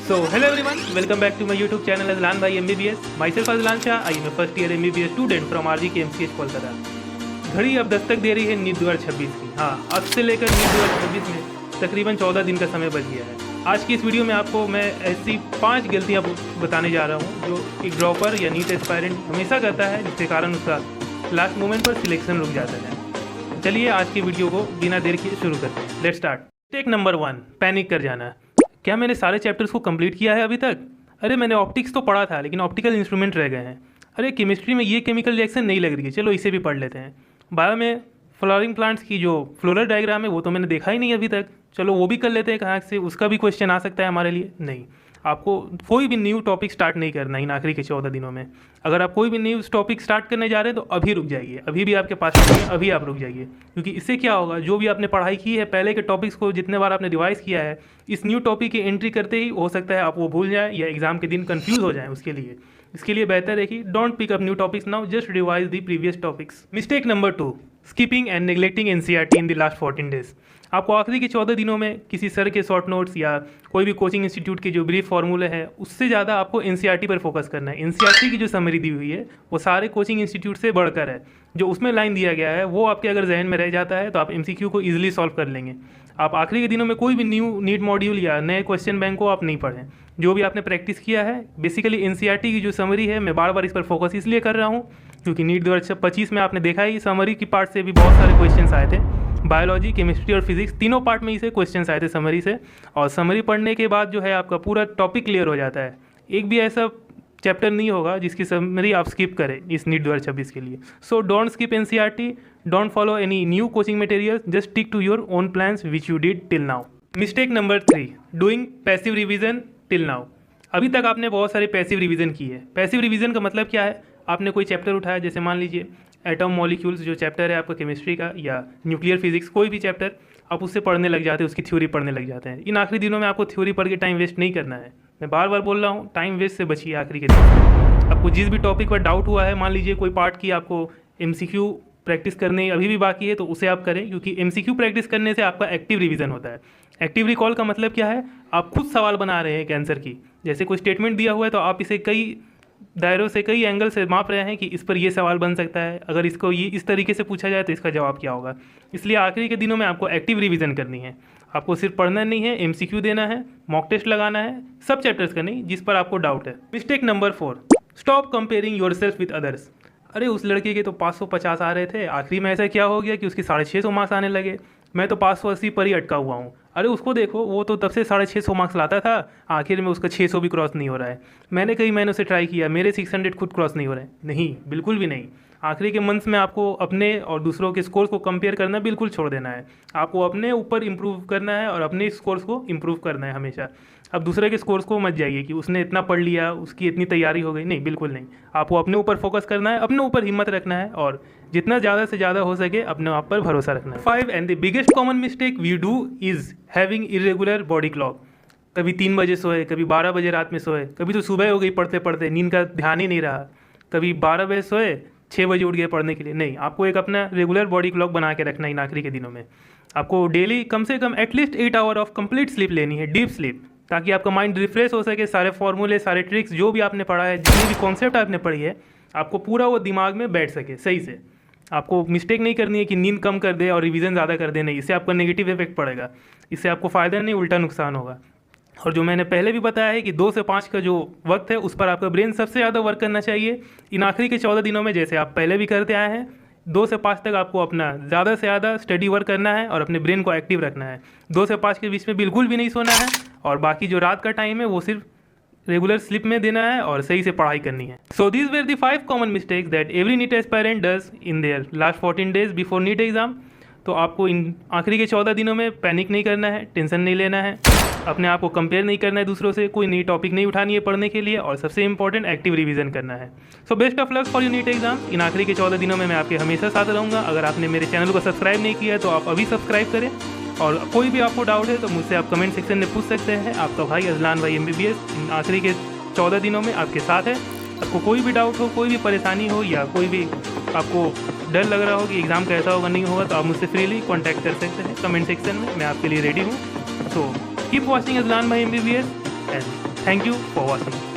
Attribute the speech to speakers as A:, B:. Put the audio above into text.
A: Hello everyone, welcome back to my YouTube channel Azlan Bhai MBBS. Myself Azlan Shah, I am a first year MBBS student from RGK MCH Kolkata. घड़ी अब दस्तक दे रही है NEET 2026 की. हाँ, अब से लेकर नीट 2026 में तकरीबन 14 दिन का समय बच गया है. आज की इस वीडियो में आपको मैं ऐसी 5 गलतियाँ बताने जा रहा हूँ जो एक ड्रॉपर या नीट एस्पायरेंट हमेशा करता है, जिसके कारण उसका लास्ट मोमेंट पर सिलेक्शन रुक जाता है. चलिए आज की वीडियो को बिना देर किए शुरू करते हैं. Let's start. Take number 1, panic कर जाना. क्या मैंने सारे चैप्टर्स को कंप्लीट किया है अभी तक? अरे मैंने ऑप्टिक्स तो पढ़ा था लेकिन ऑप्टिकल इंस्ट्रूमेंट रह गए हैं. अरे केमिस्ट्री में ये केमिकल रिएक्शन नहीं लग रही है, चलो इसे भी पढ़ लेते हैं. बायो में फ्लावरिंग प्लांट्स की जो फ्लोरल डायग्राम है वो तो मैंने देखा ही नहीं अभी तक, चलो वो भी कर लेते हैं. कहाँ से उसका भी क्वेश्चन आ सकता है हमारे लिए. नहीं, आपको कोई भी न्यू टॉपिक स्टार्ट नहीं करना इन आखिरी के 14 दिनों में. अगर आप कोई भी न्यू टॉपिक स्टार्ट करने जा रहे हैं तो अभी रुक जाइए. अभी भी आपके पास नहीं है, अभी आप रुक जाइए, क्योंकि इससे क्या होगा, जो भी आपने पढ़ाई की है पहले के टॉपिक्स को जितने बार आपने रिवाइज किया है, इस न्यू टॉपिक की एंट्री करते ही हो सकता है आप वो भूल जाएं या एग्जाम के दिन कंफ्यूज हो जाएं. इसके लिए बेहतर है कि don't pick up new topics now, just revise the previous topics. Mistake number 2, skipping and neglecting NCERT in the last 14 days. आपको आखिरी के 14 दिनों में किसी सर के शॉर्ट नोट्स या कोई भी कोचिंग इंस्टीट्यूट के जो ब्रीफ फार्मूले हैं उससे ज़्यादा आपको एनसीईआरटी पर फोकस करना है. एनसीईआरटी की जो समरी दी हुई है वो सारे कोचिंग इंस्टीट्यूट से बढ़कर है. जो उसमें लाइन दिया गया है वो आपके अगर जहन में रह जाता है तो आप एमसीक्यू को ईजिली सॉल्व कर लेंगे. आप आखिरी के दिनों में कोई भी न्यू नीट मॉड्यूल या नए क्वेश्चन बैंक को आप नहीं पढ़ें. जो भी आपने प्रैक्टिस किया है, बेसिकली एनसीईआरटी की जो समरी है, मैं बार बार इस पर फोकस इसलिए कर रहा हूँ क्योंकि नीट 2025 में आपने देखा ही समरी की पार्ट से भी बहुत सारे क्वेश्चंस आए थे. बायोलॉजी, केमिस्ट्री और फिजिक्स तीनों पार्ट में इसे क्वेश्चंस आए थे समरी से. और समरी पढ़ने के बाद जो है आपका पूरा टॉपिक क्लियर हो जाता है. एक भी ऐसा चैप्टर नहीं होगा जिसकी समरी आप स्किप करें इस नीट 2026 के लिए. So don't skip NCERT, don't follow any new coaching material, just stick to your own plans which you did till now. Mistake number 3, doing passive revision till now. अभी तक आपने बहुत सारे पैसिव रिवीजन की है. Passive revision का मतलब क्या है? आपने कोई चैप्टर उठाया, जैसे मान लीजिए एटम मॉलिक्यूल्स जो चैप्टर है आपका केमिस्ट्री का, या न्यूक्लियर फिजिक्स, कोई भी चैप्टर आप उससे पढ़ने लग जाते हैं, उसकी थ्योरी पढ़ने लग जाते हैं. इन आखिरी दिनों में आपको थ्योरी पढ़ के टाइम वेस्ट नहीं करना है. मैं बार बार बोल रहा हूँ, टाइम वेस्ट से बचिए. आखिरी के दिनों में आपको जिस भी टॉपिक पर डाउट हुआ है, मान लीजिए कोई पार्ट की आपको एमसीक्यू प्रैक्टिस करने अभी भी बाकी है तो उसे आप करें, क्योंकि एमसीक्यू प्रैक्टिस करने से आपका एक्टिव रिवीजन होता है. एक्टिव रिकॉल का मतलब क्या है? आप खुद सवाल बना रहे हैं एक आंसर की. जैसे कोई स्टेटमेंट दिया हुआ है तो आप इसे कई दायरों से, कई एंगल से माप रहे हैं कि इस पर ये सवाल बन सकता है, अगर इसको ये इस तरीके से पूछा जाए तो इसका जवाब क्या होगा. इसलिए आखिरी के दिनों में आपको एक्टिव रिवीजन करनी है. आपको सिर्फ पढ़ना नहीं है, एमसीक्यू देना है, मॉक टेस्ट लगाना है, सब चैप्टर्स का नहीं जिस पर आपको डाउट है. Mistake number 4, stop comparing yourself with others. अरे उस लड़के के तो 550 आ रहे थे, आखिरी में ऐसा क्या हो गया कि उसके 650 मार्क्स आने लगे, मैं तो 580 पर ही अटका हुआ हूँ. अरे उसको देखो, वो तो तब से 650 मार्क्स लाता था, आखिर में उसका 600 भी क्रॉस नहीं हो रहा है. मैंने कई महीनों से ट्राई किया, मेरे 600 खुद क्रॉस नहीं हो रहे हैं. नहीं, बिल्कुल भी नहीं. आखिरी के मंथ्स में आपको अपने और दूसरों के स्कोर्स को कंपेयर करना बिल्कुल छोड़ देना है. आपको अपने ऊपर इम्प्रूव करना है और अपने स्कोर्स को इम्प्रूव करना है हमेशा. अब दूसरे के स्कोर्स को मत जाइए कि उसने इतना पढ़ लिया, उसकी इतनी तैयारी हो गई. नहीं, बिल्कुल नहीं. आपको अपने ऊपर फोकस करना है, अपने ऊपर हिम्मत रखना है और जितना ज़्यादा से ज़्यादा हो सके अपने आप पर भरोसा रखना है. 5 and the biggest common mistake we do is having irregular body clock. कभी 3 बजे सोए, कभी 12 बजे रात में सोए, कभी तो सुबह हो गई पढ़ते पढ़ते, नींद का ध्यान ही नहीं रहा. कभी 12 बजे सोए, 6 बजे उठ गए पढ़ने के लिए. नहीं, आपको एक अपना रेगुलर बॉडी क्लॉक बना के रखना है. इन आखिरी के दिनों में आपको डेली कम से कम at least 8 hour of complete sleep लेनी है, डीप स्लीप, ताकि आपका माइंड रिफ्रेश हो सके. सारे फॉर्मूले, सारे ट्रिक्स जो भी आपने पढ़ा है, जितनी भी कॉन्सेप्ट आपने पढ़ी है, आपको पूरा वो दिमाग में बैठ सके सही से. आपको मिस्टेक नहीं करनी है कि नींद कम कर दे और रिवीजन ज़्यादा कर दे. नहीं, इससे आपका नेगेटिव इफेक्ट पड़ेगा. इससे आपको फ़ायदा नहीं, उल्टा नुकसान होगा. और जो मैंने पहले भी बताया है कि 2 से 5 का जो वक्त है उस पर आपका ब्रेन सबसे ज़्यादा वर्क करना चाहिए. इन आखिरी के 14 दिनों में, जैसे आप पहले भी करते आए हैं, 2 से 5 तक आपको अपना ज़्यादा से ज़्यादा स्टडी वर्क करना है और अपने ब्रेन को एक्टिव रखना है. 2 से 5 के बीच में बिल्कुल भी नहीं सोना है और बाकी जो रात का टाइम है वो सिर्फ रेगुलर स्लीप में देना है और सही से पढ़ाई करनी है. So these were the 5 common mistakes that every NEET aspirant does in their last 14 days before NEET exam. तो आपको इन आखिरी के 14 दिनों में पैनिक नहीं करना है, टेंशन नहीं लेना है, अपने आप को कंपेयर नहीं करना है दूसरों से, कोई नई टॉपिक नहीं उठानी है पढ़ने के लिए, और सबसे इंपॉर्टेंट एक्टिव रिवीजन करना है. So best of luck for you NEET exam. इन आखिरी के 14 दिनों में मैं आपके हमेशा साथ रहूँगा. अगर आपने मेरे चैनल को सब्सक्राइब नहीं किया है तो आप अभी सब्सक्राइब करें. और कोई भी आपको डाउट है तो मुझसे आप कमेंट सेक्शन में पूछ सकते हैं. आपका भाई अजलान भाई MBBS इन आखिरी के 14 दिनों में आपके साथ है. आपको कोई भी डाउट हो, कोई भी परेशानी हो, या कोई भी आपको डर लग रहा हो कि एग्ज़ाम कैसा होगा नहीं होगा, तो आप मुझसे फ्रीली कॉन्टैक्ट कर सकते हैं कमेंट सेक्शन में. मैं आपके लिए रेडी हूँ. सो कीप वॉचिंग अजलान भाई MBBS. And thank you for watching.